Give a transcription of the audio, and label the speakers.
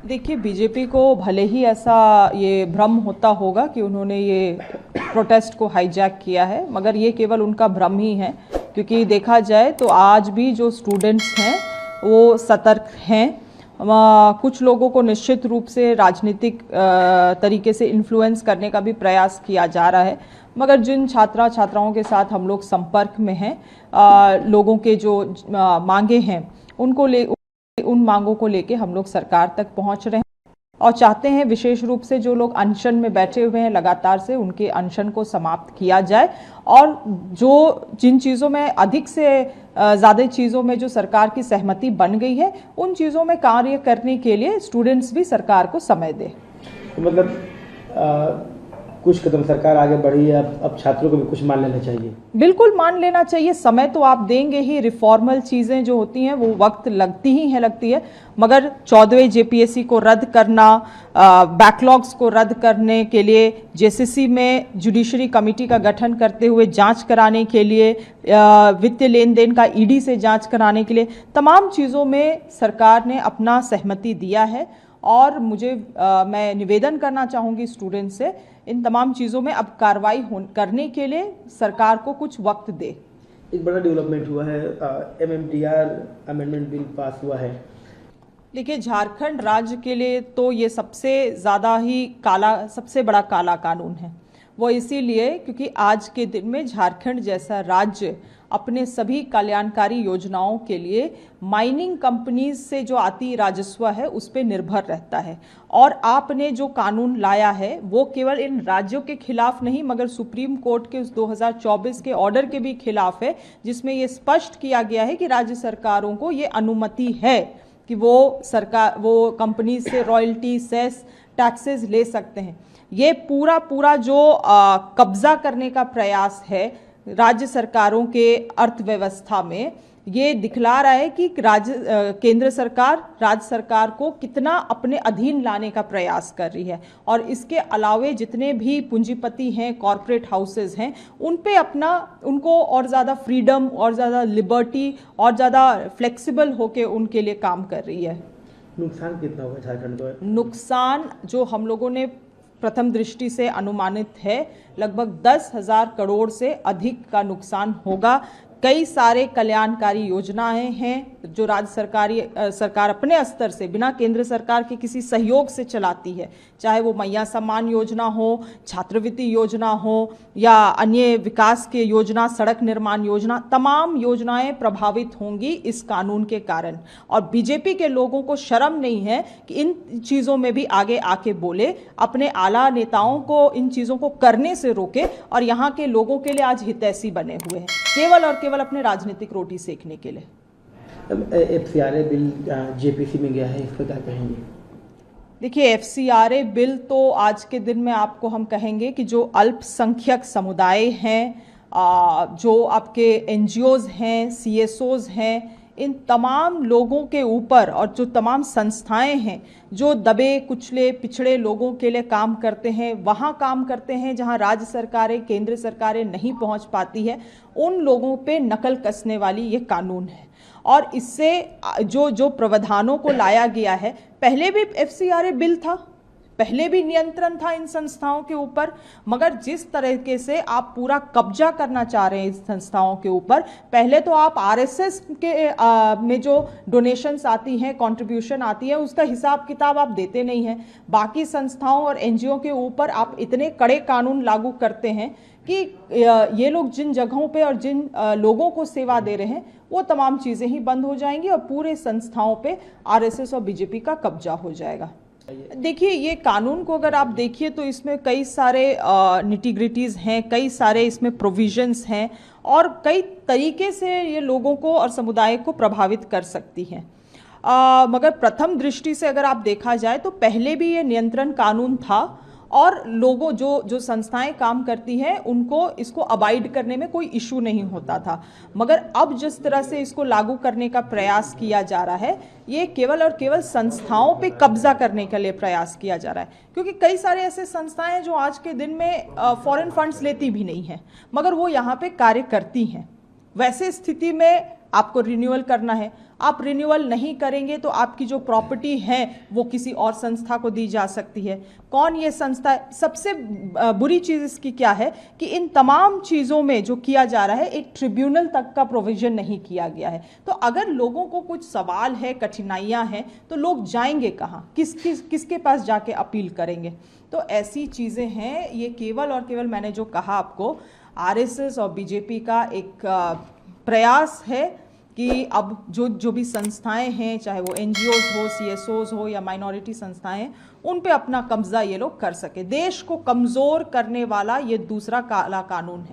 Speaker 1: देखिए, बीजेपी को भले ही ऐसा ये भ्रम होता होगा कि उन्होंने ये प्रोटेस्ट को हाईजैक किया है, मगर ये केवल उनका भ्रम ही है। क्योंकि देखा जाए तो आज भी जो स्टूडेंट्स हैं वो सतर्क हैं। कुछ लोगों को निश्चित रूप से राजनीतिक तरीके से इन्फ्लुएंस करने का भी प्रयास किया जा रहा है, मगर जिन छात्राओं के साथ हम लोग संपर्क में हैं, लोगों के जो मांगे हैं उन मांगों को लेके हम लोग सरकार तक पहुंच रहे हैं और चाहते हैं विशेष रूप से जो लोग अनशन में बैठे हुए हैं लगातार से उनके अनशन को समाप्त किया जाए और जिन चीज़ों में अधिक से ज़्यादा चीज़ों में जो सरकार की सहमति बन गई है उन चीज़ों में कार्य करने के लिए स्टूडेंट्स भी सरकार को समय दें।
Speaker 2: मतलब कुछ कदम सरकार आगे बढ़ी है, अब छात्रों को भी कुछ मान लेना चाहिए।
Speaker 1: बिल्कुल मान लेना चाहिए, समय तो आप देंगे ही। रिफॉर्मल चीज़ें जो होती हैं वो वक्त लगती है, मगर 14वें जेपीएससी को रद्द करना, बैकलॉग्स को रद्द करने के लिए जेसीसी में जुडिशरी कमेटी का गठन करते हुए जांच कराने के लिए, वित्तीय लेन देन का ईडी से जांच कराने के लिए, तमाम चीज़ों में सरकार ने अपना सहमति दिया है। और मैं निवेदन करना चाहूँगी स्टूडेंट से, इन तमाम चीज़ों में अब कार्रवाई करने के लिए सरकार को कुछ वक्त दे।
Speaker 2: एक बड़ा डेवलपमेंट हुआ है, एमएमटीआर अमेंडमेंट बिल पास हुआ है।
Speaker 1: देखिए, झारखंड राज्य के लिए तो ये सबसे बड़ा काला कानून है। वो इसीलिए क्योंकि आज के दिन में झारखंड जैसा राज्य अपने सभी कल्याणकारी योजनाओं के लिए माइनिंग कंपनीज से जो आती राजस्व है उस पर निर्भर रहता है। और आपने जो कानून लाया है वो केवल इन राज्यों के खिलाफ नहीं मगर सुप्रीम कोर्ट के उस 2024 के ऑर्डर के भी खिलाफ है, जिसमें ये स्पष्ट किया गया है कि राज्य सरकारों को ये अनुमति है कि वो कंपनी से रॉयल्टी, सेस, टैक्सेस ले सकते हैं। ये पूरा जो कब्जा करने का प्रयास है राज्य सरकारों के अर्थव्यवस्था में, ये दिखला रहा है कि केंद्र सरकार राज्य सरकार को कितना अपने अधीन लाने का प्रयास कर रही है। और इसके अलावे जितने भी पूंजीपति हैं, कॉरपोरेट हाउसेस हैं, उनको और ज़्यादा फ्रीडम और ज़्यादा लिबर्टी और ज़्यादा फ्लेक्सिबल होके उनके लिए काम कर रही है।
Speaker 2: नुकसान कितना होगा झारखंड को?
Speaker 1: नुकसान जो हम लोगों ने प्रथम दृष्टि से अनुमानित है, लगभग 10,000 करोड़ से अधिक का नुकसान होगा। कई सारे कल्याणकारी योजनाएं हैं जो राज्य सरकार अपने स्तर से बिना केंद्र सरकार के किसी सहयोग से चलाती है, चाहे वो मैया सम्मान योजना हो, छात्रवृत्ति योजना हो या अन्य विकास के योजना, सड़क निर्माण योजना, तमाम योजनाएं प्रभावित होंगी इस कानून के कारण। और बीजेपी के लोगों को शर्म नहीं है कि इन चीज़ों में भी आगे आके बोले, अपने आला नेताओं को इन चीज़ों को करने से रोके और यहाँ के लोगों के लिए आज हितैषी बने हुए हैं, केवल और केवल अपने राजनीतिक रोटी सेकने के लिए।
Speaker 2: एफसीआरए बिल जेपीसी में गया है, इस पर क्या कहेंगे?
Speaker 1: देखिए, एफसीआरए बिल तो आज के दिन में आपको हम कहेंगे कि जो अल्पसंख्यक समुदाय हैं, जो आपके एनजीओज हैं, सीएसओज हैं, इन तमाम लोगों के ऊपर और जो तमाम संस्थाएं हैं जो दबे कुचले पिछड़े लोगों के लिए काम करते हैं, वहाँ काम करते हैं जहाँ राज्य सरकारें, केंद्र सरकारें नहीं पहुँच पाती है, उन लोगों पे नकल कसने वाली ये कानून है। और इससे जो प्रावधानों को लाया गया है, पहले भी एफसीआरए बिल था, पहले भी नियंत्रण था इन संस्थाओं के ऊपर, मगर जिस तरीके से आप पूरा कब्जा करना चाह रहे हैं इस संस्थाओं के ऊपर, पहले तो आप आरएसएस के में जो डोनेशंस आती हैं, कंट्रीब्यूशन आती है, उसका हिसाब किताब आप देते नहीं हैं। बाकी संस्थाओं और एनजीओ के ऊपर आप इतने कड़े कानून लागू करते हैं कि ये लोग जिन जगहों पे और जिन लोगों को सेवा दे रहे हैं वो तमाम चीज़ें ही बंद हो जाएंगी और पूरे संस्थाओं पे आरएसएस और बीजेपी का कब्जा हो जाएगा। देखिए, ये कानून को अगर आप देखिए तो इसमें कई सारे निटिग्रिटीज़ हैं, कई सारे इसमें प्रोविजंस हैं और कई तरीके से ये लोगों को और समुदाय को प्रभावित कर सकती हैं। मगर प्रथम दृष्टि से अगर आप देखा जाए तो पहले भी ये नियंत्रण कानून था और लोगों जो संस्थाएं काम करती हैं उनको इसको अबाइड करने में कोई इशू नहीं होता था। मगर अब जिस तरह से इसको लागू करने का प्रयास किया जा रहा है, ये केवल और केवल संस्थाओं पे कब्जा करने के लिए प्रयास किया जा रहा है, क्योंकि कई सारे ऐसे संस्थाएं हैं जो आज के दिन में फॉरेन फंड्स लेती भी नहीं हैं मगर वो यहाँ पे कार्य करती हैं। वैसे स्थिति में आपको रिन्यूअल करना है। आप रिन्यूअल नहीं करेंगे तो आपकी जो प्रॉपर्टी है वो किसी और संस्था को दी जा सकती है। कौन ये संस्था है? सबसे बुरी चीज़ इसकी क्या है कि इन तमाम चीज़ों में जो किया जा रहा है एक ट्रिब्यूनल तक का प्रोविज़न नहीं किया गया है। तो अगर लोगों को कुछ सवाल है, कठिनाइयाँ हैं, तो लोग जाएंगे कहाँ? किसके पास जाके अपील करेंगे? तो ऐसी चीज़ें हैं। ये केवल और केवल मैंने जो कहा आपको आरएसएस और बीजेपी का एक प्रयास है कि अब जो भी संस्थाएं हैं, चाहे वो एनजीओज हो, सीएसओज हो या माइनॉरिटी संस्थाएं हैं, उन पे अपना कब्जा ये लोग कर सके। देश को कमज़ोर करने वाला ये दूसरा काला कानून है।